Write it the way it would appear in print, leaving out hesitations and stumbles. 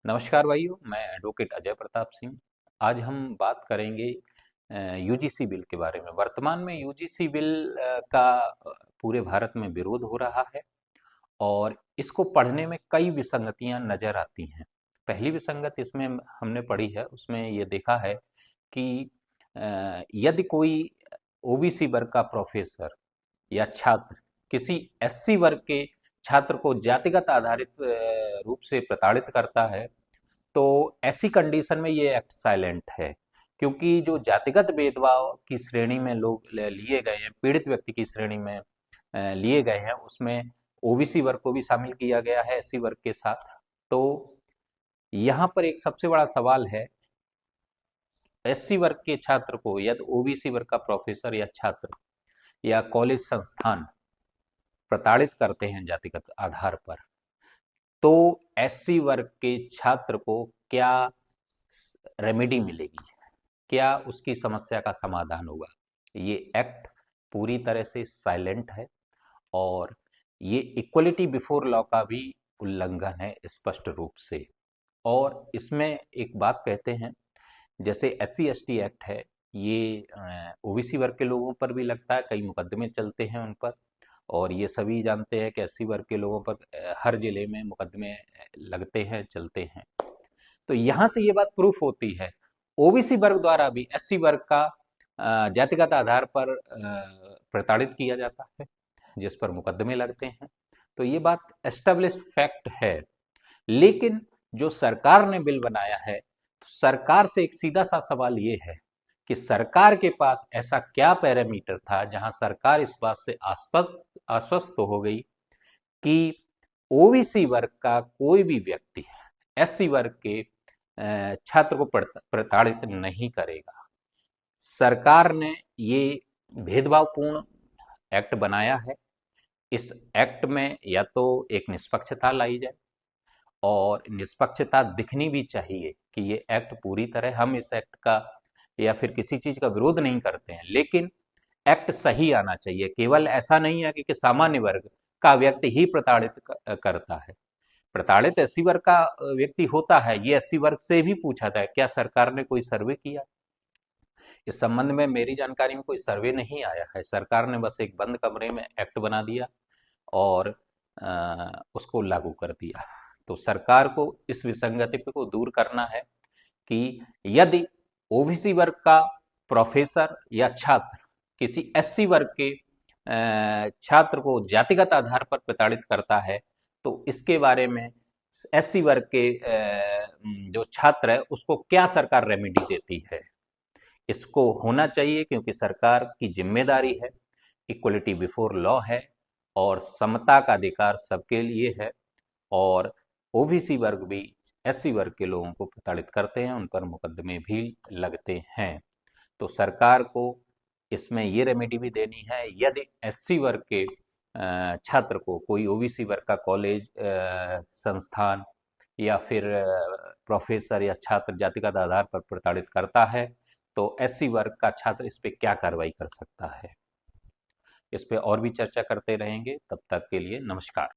नमस्कार भाइयों, मैं एडवोकेट अजय प्रताप सिंह। आज हम बात करेंगे यूजीसी बिल के बारे में। वर्तमान में यूजीसी बिल का पूरे भारत में विरोध हो रहा है और इसको पढ़ने में कई विसंगतियां नजर आती हैं। पहली विसंगति इसमें हमने पढ़ी है, उसमें ये देखा है कि यदि कोई ओबीसी वर्ग का प्रोफेसर या छात्र किसी एससी वर्ग के छात्र को जातिगत आधारित रूप से प्रताड़ित करता है, तो ऐसी कंडीशन में ये एक्ट साइलेंट है, क्योंकि जो जातिगत भेदभाव की श्रेणी में लोग लिए गए हैं, पीड़ित व्यक्ति की श्रेणी में लिए गए हैं, उसमें ओबीसी वर्ग को भी शामिल किया गया है एससी वर्ग के साथ। तो यहाँ पर एक सबसे बड़ा सवाल है, एससी वर्ग के छात्र को यदि ओबीसी वर्ग का प्रोफेसर या छात्र या कॉलेज संस्थान प्रताड़ित करते हैं जातिगत आधार पर, तो एससी वर्ग के छात्र को क्या रेमेडी मिलेगी, क्या उसकी समस्या का समाधान होगा। ये एक्ट पूरी तरह से साइलेंट है और ये इक्वलिटी बिफोर लॉ का भी उल्लंघन है स्पष्ट रूप से। और इसमें एक बात कहते हैं, जैसे एससी एसटी एक्ट है, ये ओबीसी वर्ग के लोगों पर भी लगता है, कई मुकदमे चलते हैं उन पर, और ये सभी जानते हैं कि एससी वर्ग के लोगों पर हर जिले में मुकदमे लगते हैं, चलते हैं। तो यहाँ से ये बात प्रूफ होती है, ओबीसी वर्ग द्वारा भी एससी वर्ग का जातिगत आधार पर प्रताड़ित किया जाता है, जिस पर मुकदमे लगते हैं। तो ये बात एस्टेब्लिश फैक्ट है। लेकिन जो सरकार ने बिल बनाया है, तो सरकार से एक सीधा सा सवाल ये है कि सरकार के पास ऐसा क्या पैरामीटर था जहां सरकार इस बात से आश्वस्त हो गई कि ओबीसी वर्ग का कोई भी व्यक्ति एससी वर्ग के छात्र को प्रताड़ित नहीं करेगा। सरकार ने ये भेदभावपूर्ण एक्ट बनाया है। इस एक्ट में या तो एक निष्पक्षता लाई जाए, और निष्पक्षता दिखनी भी चाहिए कि ये एक्ट पूरी तरह, हम इस एक्ट का या फिर किसी चीज का विरोध नहीं करते हैं, लेकिन एक्ट सही आना चाहिए। केवल ऐसा नहीं है कि सामान्य वर्ग का व्यक्ति ही प्रताड़ित करता है। प्रताड़ित एससी वर्ग का व्यक्ति होता है। ये एससी वर्ग से भी पूछा था, क्या सरकार ने कोई सर्वे किया? इस संबंध में मेरी जानकारी में कोई सर्वे नहीं आया है। सरकार ने बस एक बंद कमरे में एक्ट बना दिया और उसको लागू कर दिया। तो सरकार को इस विसंगति को दूर करना है कि यदि ओबीसी वर्ग का प्रोफेसर या छात्र किसी एससी वर्ग के छात्र को जातिगत आधार पर प्रताड़ित करता है, तो इसके बारे में एससी वर्ग के जो छात्र है उसको क्या सरकार रेमेडी देती है, इसको होना चाहिए, क्योंकि सरकार की जिम्मेदारी है, इक्वलिटी बिफोर लॉ है और समता का अधिकार सबके लिए है। और ओबीसी वर्ग भी एससी वर्ग के लोगों को प्रताड़ित करते हैं, उन पर मुकदमे भी लगते हैं। तो सरकार को इसमें ये रेमेडी भी देनी है, यदि एससी वर्ग के छात्र को कोई ओबीसी वर्ग का कॉलेज संस्थान या फिर प्रोफेसर या छात्र जातिगत आधार पर प्रताड़ित करता है, तो एससी वर्ग का छात्र इस पे क्या कार्रवाई कर सकता है। इस पे और भी चर्चा करते रहेंगे। तब तक के लिए नमस्कार।